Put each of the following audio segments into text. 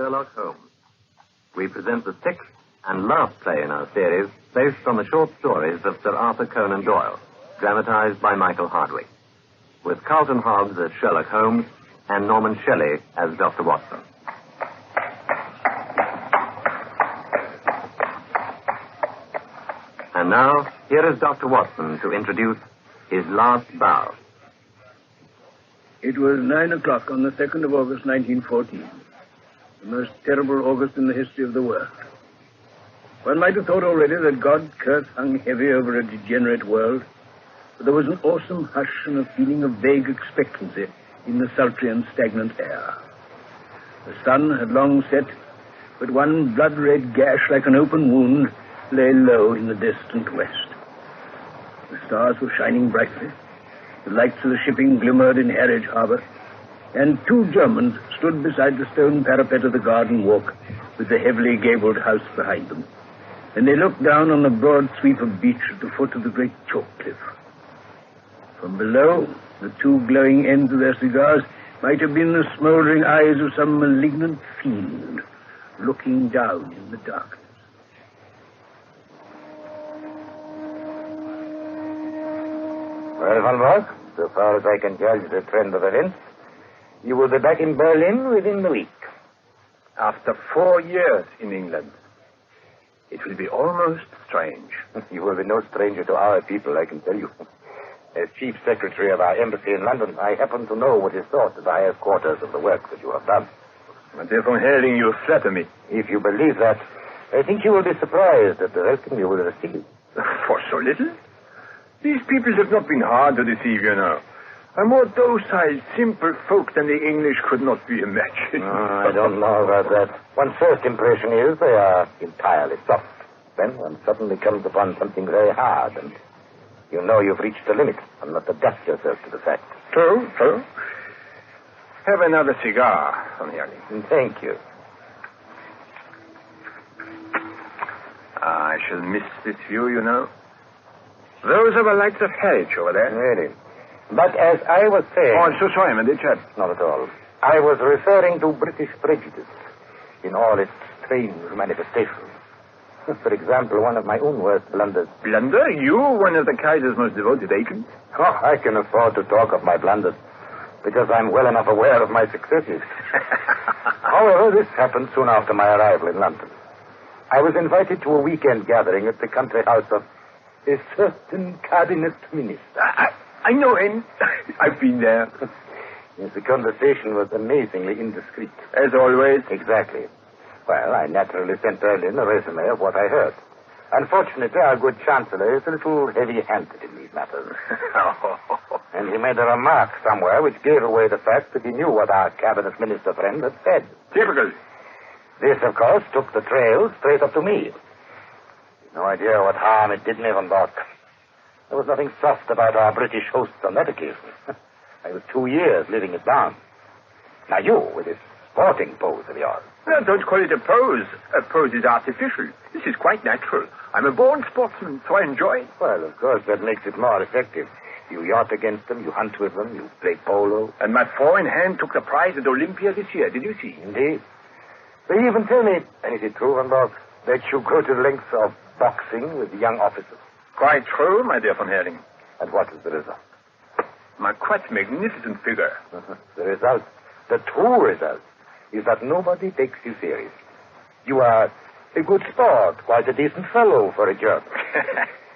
Sherlock Holmes. We present the sixth and last play in our series, based on the short stories of Sir Arthur Conan Doyle, dramatized by Michael Hardwick, with Carlton Hobbs as Sherlock Holmes and Norman Shelley as Dr. Watson. And now, here is Dr. Watson to introduce his last bow. It was 9 o'clock on the 2nd of August, 1914. The most terrible August in the history of the world. One might have thought already that God's curse hung heavy over a degenerate world, but there was an awesome hush and a feeling of vague expectancy in the sultry and stagnant air. The sun had long set, but one blood-red gash like an open wound lay low in the distant west. The stars were shining brightly. The lights of the shipping glimmered in Harwich Harbor, and two Germans stood beside the stone parapet of the garden walk with the heavily gabled house behind them. And they looked down on the broad sweep of beach at the foot of the great chalk cliff. From below, the two glowing ends of their cigars might have been the smoldering eyes of some malignant fiend looking down in the darkness. Well, Van Rock, so far as I can judge the trend of events, you will be back in Berlin within a week. After 4 years in England. It will be almost strange. You will be no stranger to our people, I can tell you. As Chief Secretary of our embassy in London, I happen to know what is thought at the highest quarters of the work that you have done. My dear von Herding, you flatter me. If you believe that, I think you will be surprised at the welcome you will receive. For so little? These people have not been hard to deceive, you know. A more docile, simple folk than the English could not be imagined. I don't know about that. One's first impression is they are entirely soft. Then one suddenly comes upon something very hard, and you know you've reached the limit, and not adapt yourself to the fact. True. Have another cigar, von Herding. Thank you. I shall miss this view, you know. Those are the lights of Harwich over there. Really? But as I was saying... Oh, I'm so sorry, my dear chap. Not at all. I was referring to British prejudice in all its strange manifestations. For example, one of my own worst blunders. Blunder? You, one of the Kaiser's most devoted agents? Oh, I can afford to talk of my blunders because I'm well enough aware of my successes. However, this happened soon after my arrival in London. I was invited to a weekend gathering at the country house of a certain cabinet minister. I know him. I've been there. Yes, the conversation was amazingly indiscreet. As always. Exactly. Well, I naturally sent Berlin a resume of what I heard. Unfortunately, our good Chancellor is a little heavy-handed in these matters. And he made a remark somewhere which gave away the fact that he knew what our cabinet minister friend had said. Typical. This, of course, took the trail straight up to me. No idea what harm it did me, Van Bork. There was nothing soft about our British hosts on that occasion. I was 2 years living it down. Now you, with this sporting pose of yours. Well, don't call it a pose. A pose is artificial. This is quite natural. I'm a born sportsman, so I enjoy it. Well, of course, that makes it more effective. You yacht against them, you hunt with them, you play polo. And my four-in-hand took the prize at Olympia this year, did you see? Indeed. They even tell me, and is it true, Van Bork, that you go to the lengths of boxing with young officers? Quite true, my dear von Herding. And what is the result? My quite magnificent figure. The result, the true result, is that nobody takes you seriously. You are a good sport, quite a decent fellow for a German.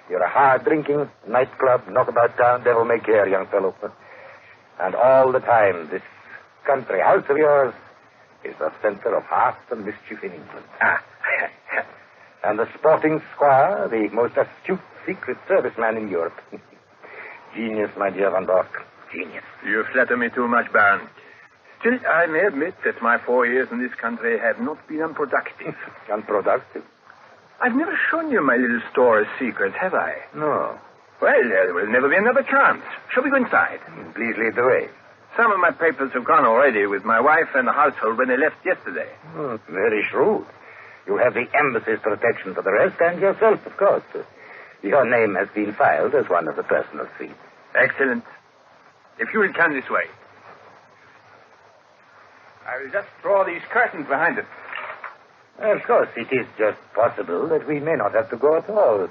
You're a hard-drinking, nightclub, knockabout town, devil-may-care young fellow. And all the time, this country house of yours is the center of heart and mischief in England. And the sporting squire, the most astute secret service man in Europe. Genius, my dear Van Bork. Genius. You flatter me too much, Baron. Still, I may admit that my 4 years in this country have not been unproductive. Unproductive? I've never shown you my little store of secrets, have I? No. Well, there will never be another chance. Shall we go inside? Please lead the way. Some of my papers have gone already with my wife and the household when they left yesterday. Very shrewd. You have the embassy's protection for the rest, and yourself, of course. Your name has been filed as one of the personal suite. Excellent. If you will come this way. I will just draw these curtains behind it. Of course, it is just possible that we may not have to go at all.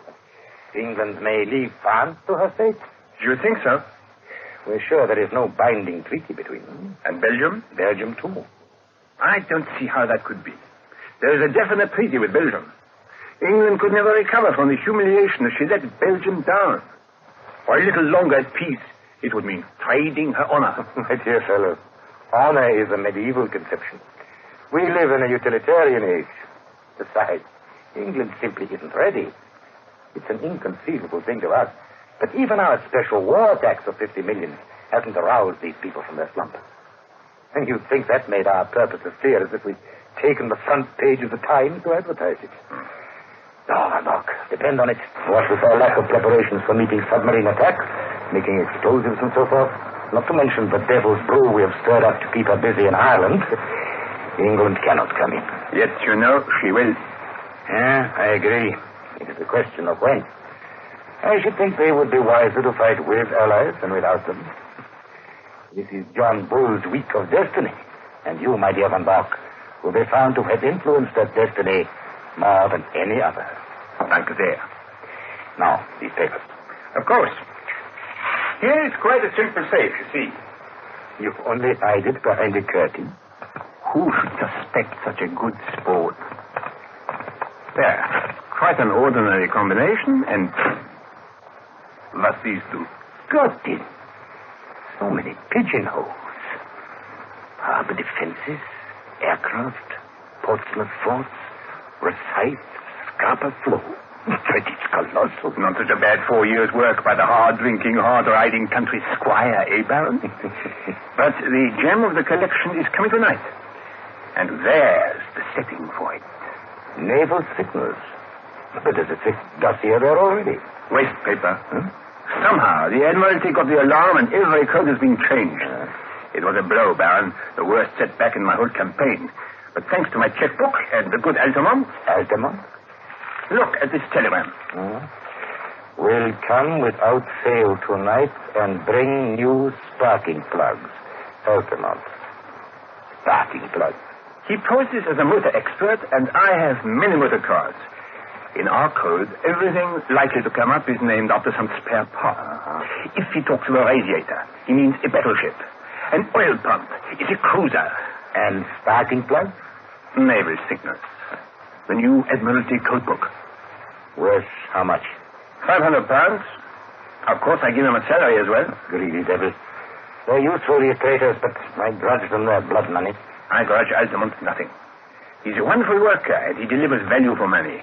England may leave France to her fate. Do you think so? We're sure there is no binding treaty between them. And Belgium? Belgium, too. I don't see how that could be. There is a definite treaty with Belgium. England could never recover from the humiliation if she let Belgium down. For a little longer at peace, it would mean trading her honor. My dear fellow, honor is a medieval conception. We live in a utilitarian age. Besides, England simply isn't ready. It's an inconceivable thing to us. But even our special war tax of 50 million hasn't aroused these people from their slumber. And you'd think that made our purpose as clear as if we'd taken the front page of the Times to advertise it. Oh, look, depend on it. What with our lack of preparations for meeting submarine attacks, making explosives and so forth, not to mention the devil's brew we have stirred up to keep her busy in Ireland, England cannot come in. Yet, you know, she will. Yeah, I agree. It is a question of when. I should think they would be wiser to fight with allies than without them. This is John Bull's week of destiny. And you, my dear Van Bach, will be found to have influenced that destiny more than any other. Thank you, there. Now, these papers. Of course. Here is quite a simple safe, you see. You've only hide it behind a curtain. Who should suspect such a good sport? There. Quite an ordinary combination, and what these do? Got it. So many pigeonholes. Harbor defenses, aircraft, Portsmouth forts, Rosyth, Scapa Flow. It's colossal. Not such a bad 4 years' work by the hard-drinking, hard-riding country squire, eh, Baron? But the gem of the collection is coming tonight. And there's the setting for it. Naval signals. But there's a dossier there already. Waste paper. Huh? Somehow, the Admiralty got the alarm and every code has been changed. It was a blow, Baron. The worst setback in my whole campaign. But thanks to my checkbook and the good Altamont... Altamont? Look at this telegram. Will come without fail tonight and bring new sparking plugs. Altamont. Sparking plugs. He poses as a motor expert, and I have many motor cars. In our code, everything likely to come up is named after some spare part. If he talks of a radiator, he means a battleship. An oil pump is a cruiser. And sparking plugs? Naval signals. The new Admiralty code book. Worth how much? £500. Of course, I give him a salary as well. Greedy devil. They're useful, these traitors, but I grudge them their blood money. I grudge Altamont nothing. He's a wonderful worker, and he delivers value for money.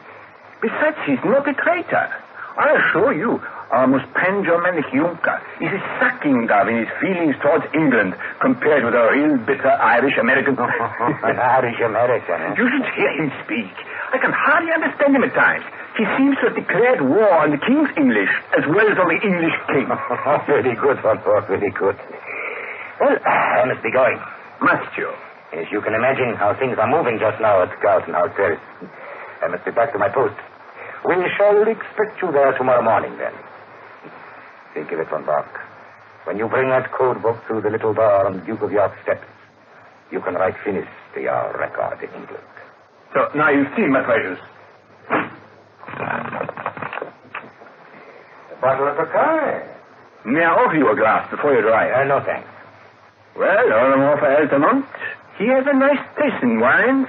Besides, he's not a traitor. I assure you, our most pan-Germanic Junker is a sucking dove in his feelings towards England compared with a real bitter Irish-American. An Irish-American, eh? You should hear him speak. I can hardly understand him at times. He seems to have declared war on the King's English as well as on the English King. Very good, Van Borg, very good. Well, I must be going. Must you? As you can imagine how things are moving just now at Carlton House Terrace. I must be back to my post. We shall expect you there tomorrow morning, then. Think of it, Van Bach. When you bring that code book through the little door on the Duke of York steps, you can write finish to your record in England. So, now you've seen my treasures. A bottle of Baconian. May I offer you a glass before you drive? No, thanks. Well, all the more for Altamont. He has a nice taste in wines,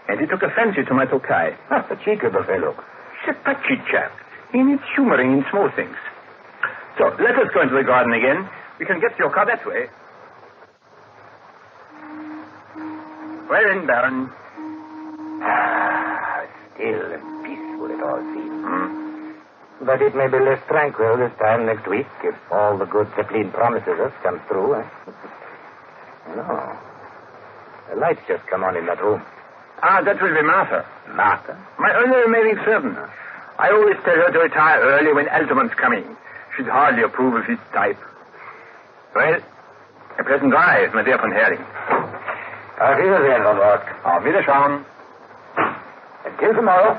and he took a fancy to my Tokai. A cheeky fellow. He's a touchy chap. He needs humoring in small things. So, let us go into the garden again. We can get to your car that way. Well then, Baron. Still and peaceful it all seems. But it may be less tranquil this time next week if all the good Zeppelin promises us comes through. No. The lights just come on in that room. That will be Martha. Martha? My only remaining servant. I always tell her to retire early when Altamont's coming. She'd hardly approve of his type. Well, a pleasant drive, my dear von Hering. Auf Wiedersehen, Van Borg. Auf Wiederschauen. Until tomorrow.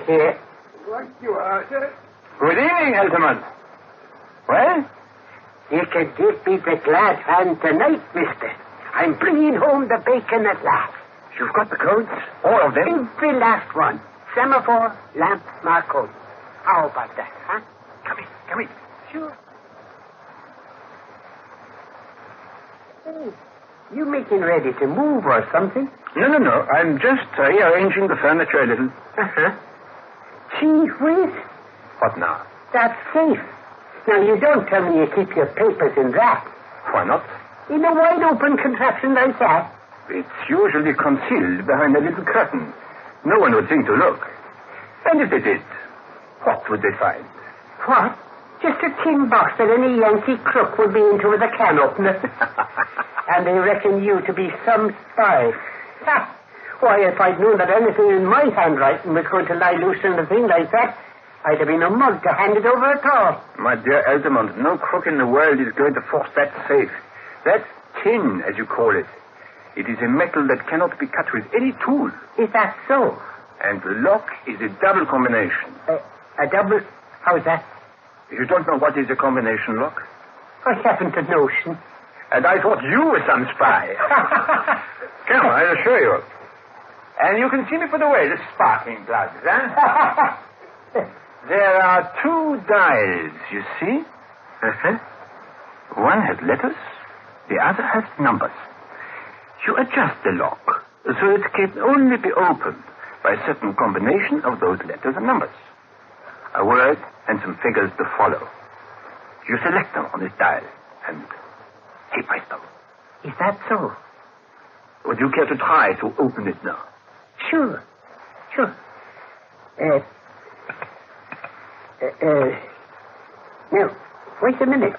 here. What you are, sir? Good evening, Altamont. Well? You can give me the glad hand tonight, mister. I'm bringing home the bacon at last. You've got the codes? All of them? Every last one. Semaphore, lamp, Marconi. How about that, huh? Come in. Sure. Hey, you making ready to move or something? No. I'm just rearranging the furniture a little. Uh-huh. Gee whiz. What now? That's safe. Now, you don't tell me you keep your papers in that. Why not? In a wide-open contraption like that? It's usually concealed behind a little curtain. No one would think to look. And if they did, what would they find? What? Just a tin box that any Yankee crook would be into with a can opener. And they reckon you to be some spy. Ha! Why, if I'd known that anything in my handwriting was going to lie loose in a thing like that, I'd have been a mug to hand it over at all. My dear Altamont, no crook in the world is going to force that safe. That's tin, as you call it. It is a metal that cannot be cut with any tool. Is that so? And the lock is a double combination. A double... How's that? You don't know what is a combination lock? I haven't a notion. And I thought you were some spy. Come, I'll show you. And you can see me put away the sparkling plugs, huh? There are two dials, you see? Uh-huh. One has letters, the other has numbers. You adjust the lock so it can only be opened by a certain combination of those letters and numbers. A word and some figures to follow. You select them on this dial and type them. Is that so? Would you care to try to open it now? Sure. Now, wait a minute.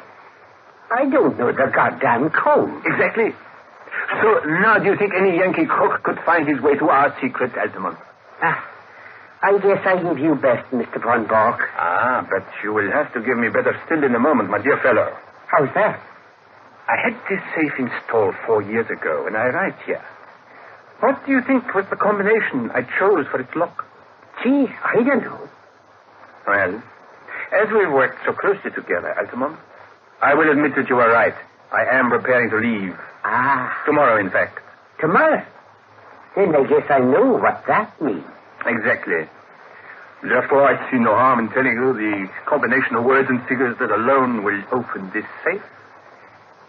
I don't know the goddamn code. Exactly. So now do you think any Yankee crook could find his way to our secret, Altamont? I guess I give you best, Mr. Von Bork. But you will have to give me better still in a moment, my dear fellow. How's that? I had this safe installed 4 years ago, and I arrived here. What do you think was the combination I chose for its lock? Gee, I don't know. Well, as we've worked so closely together, Altamont, I will admit that you are right. I am preparing to leave. Tomorrow, in fact. Tomorrow? Then I guess I know what that means. Exactly. Therefore, I see no harm in telling you the combination of words and figures that alone will open this safe.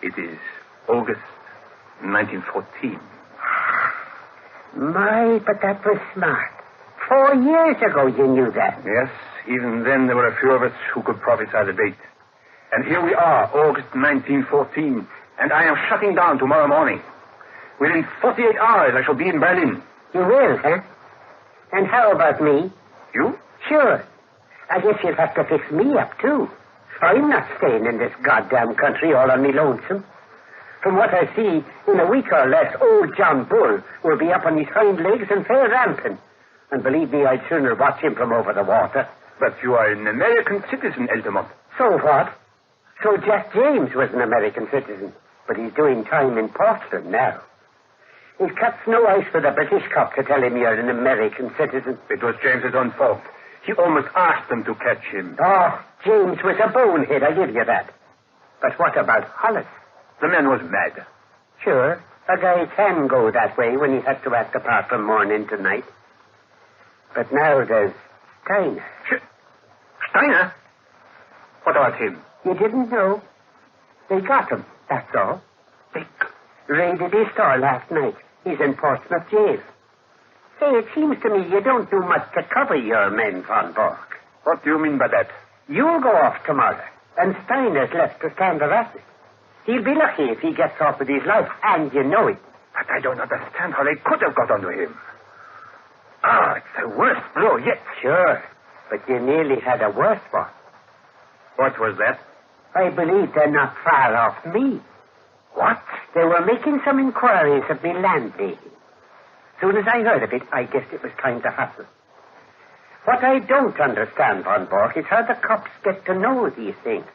It is August 1914. My, but that was smart. 4 years ago you knew that. Yes, even then there were a few of us who could prophesy the date. And here we are, August 1914, and I am shutting down tomorrow morning. Within 48 hours I shall be in Berlin. You will, huh? And how about me? You? Sure. I guess you'll have to fix me up, too. I'm not staying in this goddamn country all on me lonesome. From what I see, in a week or less, old John Bull will be up on his hind legs and fair ramping. And believe me, I'd sooner watch him from over the water. But you are an American citizen, Altamont. So what? So Jack James was an American citizen, but he's doing time in Portland now. It cuts no ice for the British cop to tell him you're an American citizen. It was James's own fault. He almost asked them to catch him. Oh, James was a bonehead, I give you that. But what about Hollis? The man was mad. Sure, a guy can go that way when he has to act apart from morning to night. But now there's Steiner. Steiner? What about him? You didn't know? They got him, that's all. They raided his store last night. He's in Portsmouth jail. Hey, it seems to me you don't do much to cover your men, Von Bork. What do you mean by that? You'll go off tomorrow, and Steiner's left to stand arrested. He'll be lucky if he gets off with his life, and you know it. But I don't understand how they could have got onto him. It's the worst blow yet. Sure, but you nearly had a worse one. What was that? I believe they're not far off me. What? They were making some inquiries of me landlady. Soon as I heard of it, I guessed it was time to hustle. What I don't understand, Von Bork, is how the cops get to know these things.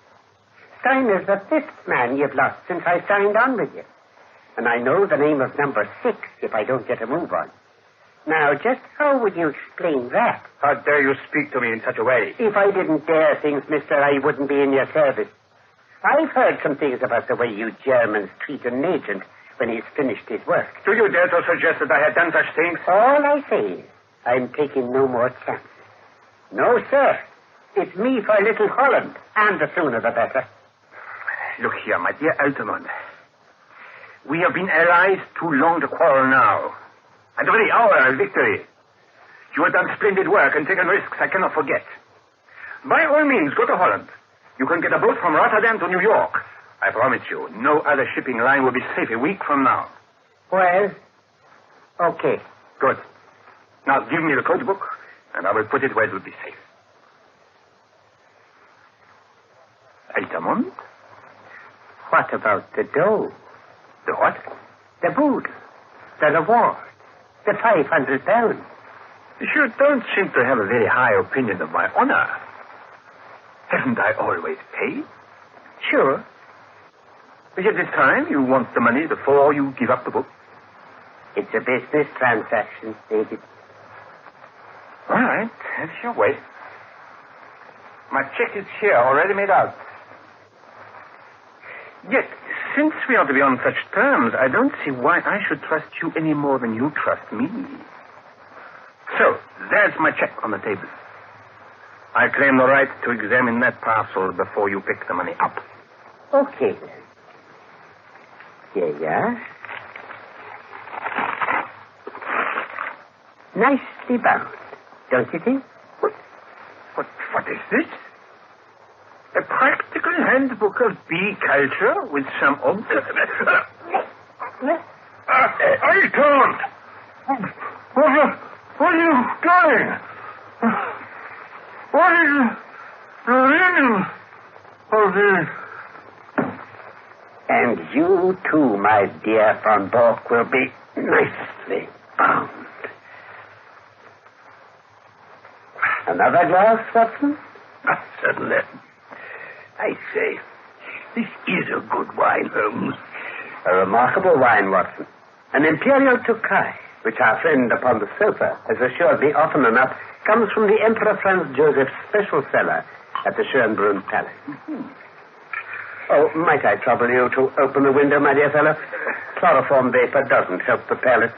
Steiner's the 5th man you've lost since I signed on with you. And I know the name of number 6 if I don't get a move on. Now, just how would you explain that? How dare you speak to me in such a way? If I didn't dare things, mister, I wouldn't be in your service. I've heard some things about the way you Germans treat an agent when he's finished his work. Do you dare to suggest that I have done such things? All I say is, I'm taking no more chances. No, sir. It's me for Little Holland, and the sooner the better. Look here, my dear Altamont. We have been allies too long to quarrel now. At the very hour of victory. You have done splendid work and taken risks I cannot forget. By all means, go to Holland. You can get a boat from Rotterdam to New York. I promise you, no other shipping line will be safe a week from now. Well, okay. Good. Now, give me the code book, and I will put it where it will be safe. Altamont? What about the dough? The what? The boots. The reward. The 500 pounds. You don't seem to have a very high opinion of my honor. Haven't I always paid? Sure. But yet this time you want the money before you give up the book? It's a business transaction, David. All right, that's your way. My check is here, already made out. Yet, since we are to be on such terms, I don't see why I should trust you any more than you trust me. So, there's my check on the table. I claim the right to examine that parcel before you pick the money up. Okay, then. Here you are. Nicely bound, don't you think? What is this? A practical handbook of bee culture with some I can't! What are you doing? What is the meaning of this? And you too, my dear Von Bork, will be nicely bound. Another glass, Watson? Certainly. I say, this is a good wine, Holmes. A remarkable wine, Watson. An Imperial Tokai, which our friend upon the sofa has assured me often enough comes from the Emperor Franz Joseph's special cellar at the Schönbrunn Palace. Mm-hmm. Oh, might I trouble you to open the window, my dear fellow? Chloroform vapor doesn't help the palate.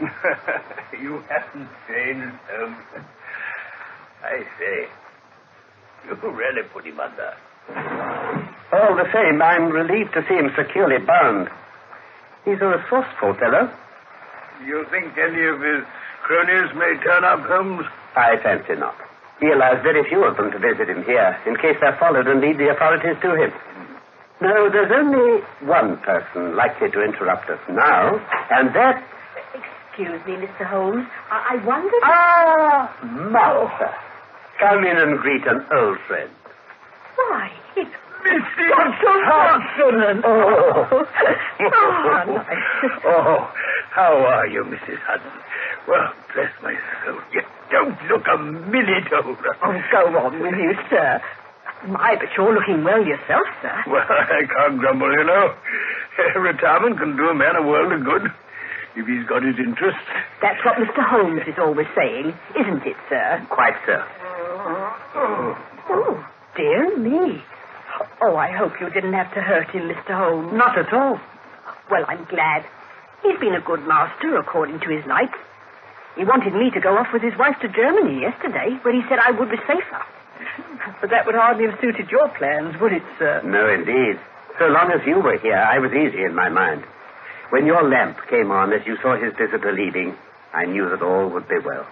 You haven't changed, Holmes. I say, you really put him under. All the same, I'm relieved to see him securely bound. He's a resourceful fellow. You think any of his cronies may turn up, Holmes? I fancy not. He allows very few of them to visit him here, in case they're followed and lead the authorities to him. No, there's only one person likely to interrupt us now, and that... Excuse me, Mr. Holmes. I wondered... Ah, Martha. Come in and greet an old friend. Why, it's... Mrs. Hudson! Oh, Oh, how are you, Mrs. Hudson? Well, bless my soul, you don't look a minute older. Oh, go on with you, sir. My, but you're looking well yourself, sir. Well, I can't grumble, you know. Retirement can do a man a world of good, if he's got his interests. That's what Mr. Holmes is always saying, isn't it, sir? Quite so. Oh, dear me. Oh, I hope you didn't have to hurt him, Mr. Holmes. Not at all. Well, I'm glad. He's been a good master, according to his lights. He wanted me to go off with his wife to Germany yesterday, where he said I would be safer. But that would hardly have suited your plans, would it, sir? No, indeed. So long as you were here, I was easy in my mind. When your lamp came on as you saw his visitor leaving, I knew that all would be well.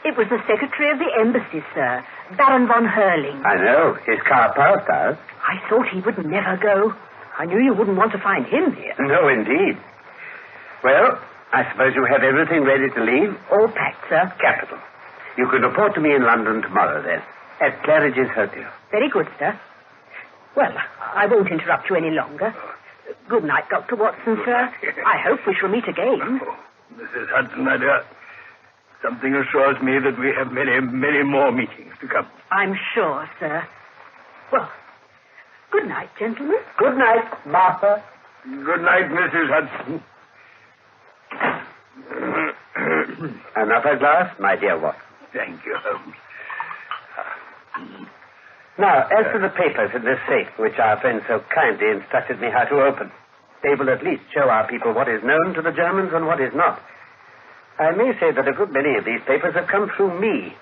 It was the Secretary of the Embassy, sir, Baron von Hurling. I know. His car passed us. I thought he would never go. I knew you wouldn't want to find him here. No, indeed. Well, I suppose you have everything ready to leave? All packed, sir. Capital. You can report to me in London tomorrow, then, at Claridge's Hotel. Very good, sir. Well, I won't interrupt you any longer. Good night, Dr. Watson, sir. I hope we shall meet again. Oh, Mrs. Hudson, my dear, something assures me that we have many, many more meetings to come. I'm sure, sir. Well, good night, gentlemen. Good night, Martha. Good night, Mrs. Hudson. Another glass, my dear Watson. Thank you, Holmes. Now, as to the papers in this safe, which our friend so kindly instructed me how to open, they will at least show our people what is known to the Germans and what is not. I may say that a good many of these papers have come through me,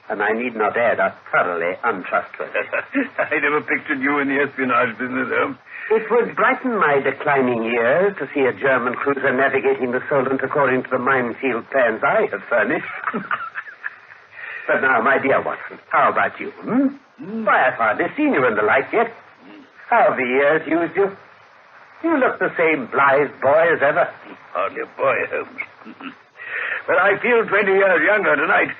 and I need not add are thoroughly untrustworthy. I never pictured you in the espionage business, Holmes. It would brighten my declining years to see a German cruiser navigating the Solent according to the minefield plans I have furnished. But now, my dear Watson, how about you? Why, I've hardly seen you in the light yet. How have the years used you? You look the same blithe boy as ever. Hardly a boy, Holmes. But I feel 20 years younger tonight.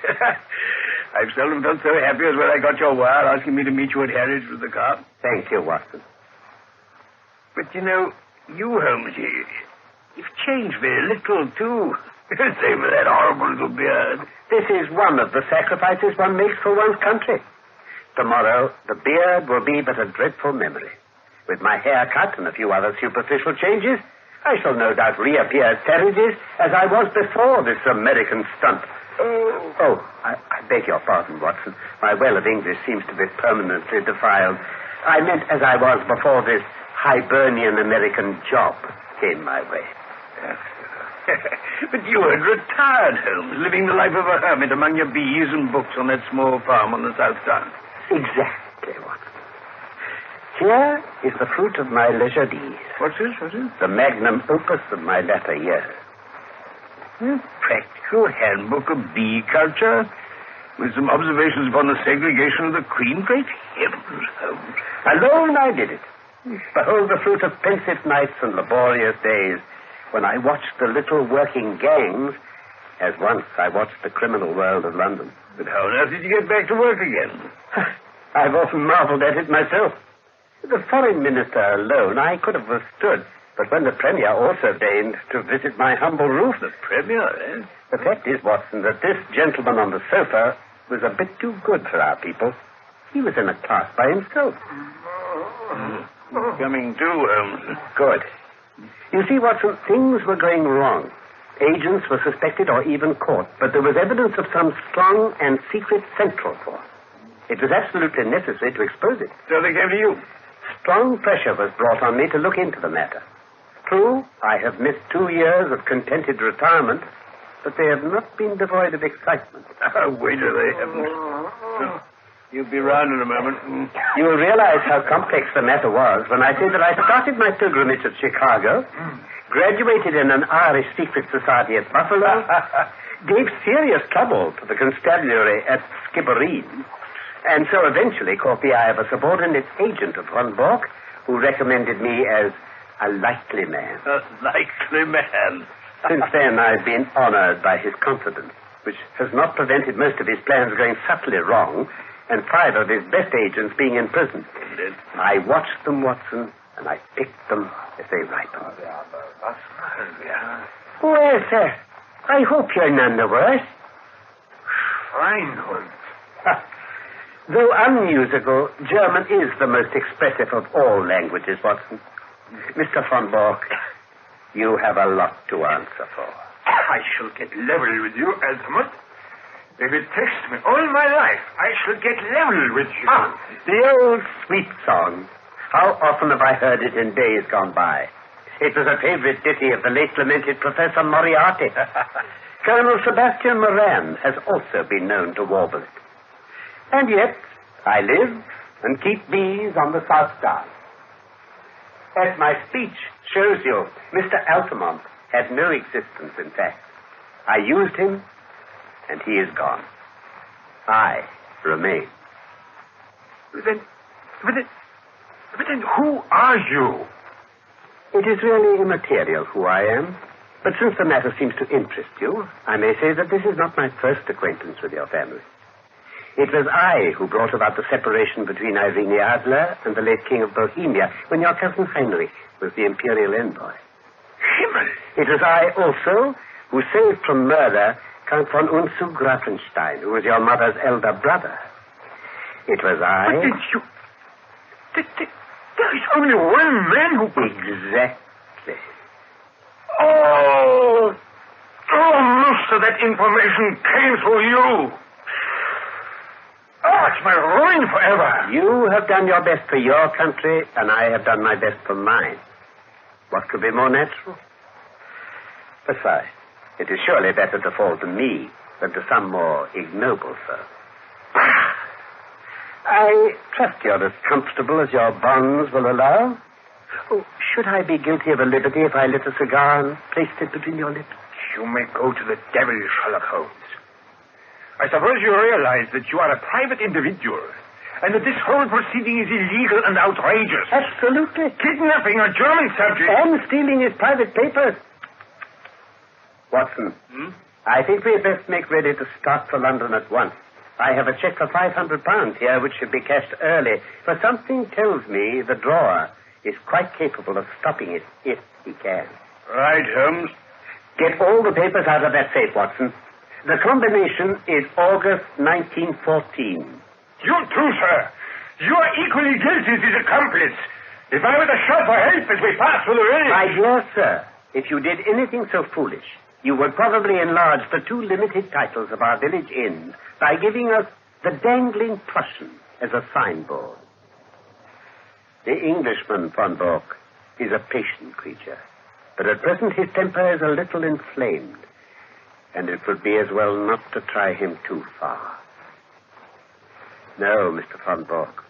I've seldom felt so happy as when I got your wire asking me to meet you at Harwich with the car. Thank you, Watson. But, you know, you, Holmes, you've changed very little, too. Same with that horrible little beard. This is one of the sacrifices one makes for one's country. Tomorrow, the beard will be but a dreadful memory. With my hair cut and a few other superficial changes, I shall no doubt reappear at Sarridge's as I was before this American stunt. I beg your pardon, Watson. My well of English seems to be permanently defiled. I meant as I was before this Hibernian American job came my way. But you had retired, Holmes, living the life of a hermit among your bees and books on that small farm on the South Downs. Exactly, Watson. Here is the fruit of my leisure days. What's this? The magnum opus of my latter years. Practical handbook of bee culture with some observations upon the segregation of the queen. Great heavens, Holmes. Alone I did it. Behold the fruit of pensive nights and laborious days when I watched the little working gangs as once I watched the criminal world of London. But how on earth did you get back to work again? I've often marveled at it myself. The foreign minister alone I could have withstood, but when the Premier also deigned to visit my humble roof... The Premier, eh? The fact is, Watson, that this gentleman on the sofa was a bit too good for our people. He was in a class by himself. Coming to, Holmes. Good. You see, Watson, things were going wrong. Agents were suspected or even caught, but there was evidence of some strong and secret central force. It was absolutely necessary to expose it. So they came to you? Strong pressure was brought on me to look into the matter. True, I have missed 2 years of contented retirement, but they have not been devoid of excitement. Waiter, they haven't. You'll be round in a moment. You'll realize how complex the matter was when I say that I started my pilgrimage at Chicago, graduated in an Irish secret society at Buffalo, gave serious trouble to the constabulary at Skibbereen, and so eventually caught the eye of a subordinate agent of Von Bork, who recommended me as a likely man. A likely man. Since then, I've been honored by his confidence, which has not prevented most of his plans going subtly wrong, and 5 of his best agents being in prison. I watched them, Watson, and I picked them as they ripened. Well, sir, I hope you're none the worse. Fine, Holmes. Though unmusical, German is the most expressive of all languages, Watson. Mr. von Bork, you have a lot to answer for. I shall get level with you, Altamont. If it takes me all my life, I shall get level with you. The old sweet song. How often have I heard it in days gone by? It was a favorite ditty of the late lamented Professor Moriarty. Colonel Sebastian Moran has also been known to warble it. And yet, I live and keep bees on the South Downs. As my speech shows you, Mr. Altamont had no existence, in fact. I used him, and he is gone. I remain. But then who are you? It is really immaterial who I am, but since the matter seems to interest you, I may say that this is not my first acquaintance with your family. It was I who brought about the separation between Irene Adler and the late King of Bohemia when your cousin Heinrich was the imperial envoy. Himmel! It was I also who saved from murder Count von Unzug Grafenstein, who was your mother's elder brother. It was I... But did you... There is only one man who could... Exactly. Oh, Mr. of that information came through you. Oh, it's my ruin forever. You have done your best for your country, and I have done my best for mine. What could be more natural? Besides, it is surely better to fall to me than to some more ignoble foe. I trust you're as comfortable as your bonds will allow. Oh, should I be guilty of a liberty if I lit a cigar and placed it between your lips? You may go to the devil, Sherlock Holmes. I suppose you realize that you are a private individual and that this whole proceeding is illegal and outrageous. Absolutely. Kidnapping a German subject. And stealing his private papers. Watson, I think we had best make ready to start for London at once. I have a check for £500 here, which should be cashed early, for something tells me the drawer is quite capable of stopping it if he can. Right, Holmes. Get all the papers out of that safe, Watson. The combination is August 1914. You too, sir. You are equally guilty as his accomplice. If I were to shout for help as we pass through the village... My dear sir, if you did anything so foolish, you would probably enlarge the two limited titles of our village inn by giving us the Dangling Prussian as a signboard. The Englishman, Von Bork, is a patient creature, but at present his temper is a little inflamed, and it would be as well not to try him too far. No, Mr. Von Bork,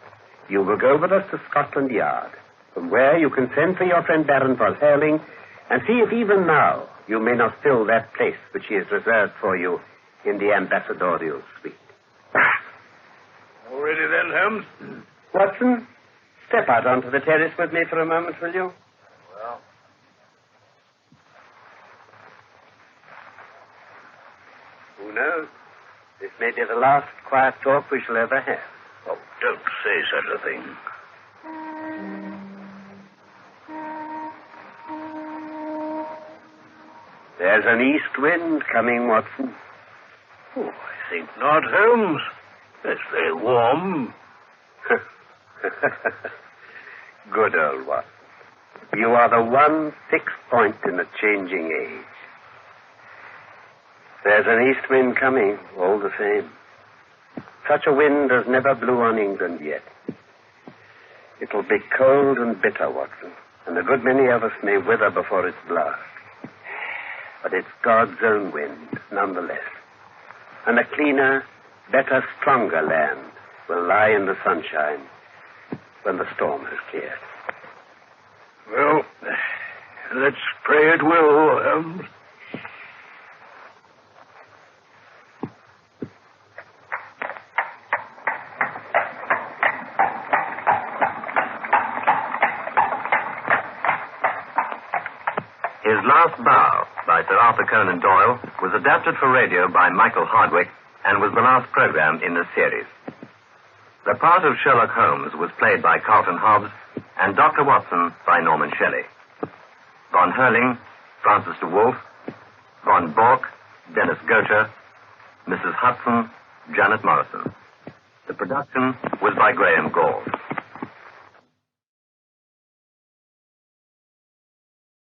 you will go with us to Scotland Yard, from where you can send for your friend Baron von Herling and see if even now you may not fill that place which he has reserved for you in the ambassadorial suite. All ready then, Holmes? Watson, step out onto the terrace with me for a moment, will you? Well. Who knows? This may be the last quiet talk we shall ever have. Oh, don't say such a thing. There's an east wind coming, Watson. Oh, I think not, Holmes. It's very warm. Good old Watson. You are the one fixed point in a changing age. There's an east wind coming, all the same. Such a wind has never blew on England yet. It'll be cold and bitter, Watson, and a good many of us may wither before its blast. But it's God's own wind, nonetheless. And a cleaner, better, stronger land will lie in the sunshine when the storm has cleared. Well, let's pray it will, Holmes. His Last Bow by Sir Arthur Conan Doyle was adapted for radio by Michael Hardwick and was the last program in the series. The part of Sherlock Holmes was played by Carlton Hobbs and Dr. Watson by Norman Shelley. Von Herling, Francis de Wolf, Von Bork, Dennis Gocher, Mrs. Hudson, Janet Morrison. The production was by Graham Gall.